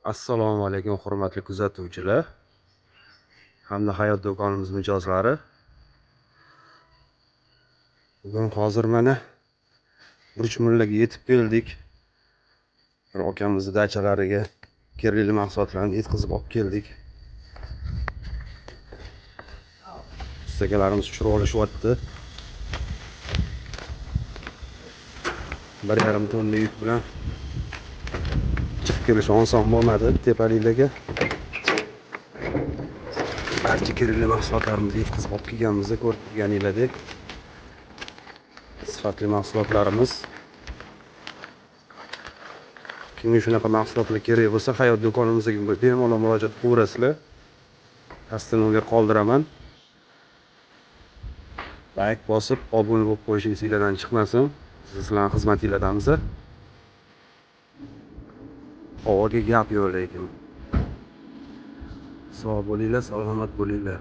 Assalomu alaykum hurmatli kuzatuvchilar hamda hayot do'konimiz mijozlari. Bugun hozir mana Burchmullaga yetib keldik. Bir akamizni dachalariga kerakli mahsulotlarni yetkazib olib keldik. Ustakalarimiz tushirib olishyapti. 1,5 tonna yuk bilan chiqib kelish oson bo'lmadi tepaliklarga. Barcha kerakli mahsulotlarimizni yetkazib olib kelganimizda ko'rib turganinglardek sifatli mahsulotlarimiz. Kimga shunaqa mahsulotlar kerak bo'lsa, hayot do'konimizga bemalol murojaat qilaverasizlar. Pastda qoldiraman. Like bosib, obuna bo'lib qo'yishingiz esingizdan chiqmasin. Sizlarning xizmatinglardamiz. Havoga gap yo'q lekin. Sog' bo'linglar, salomat bo'linglar.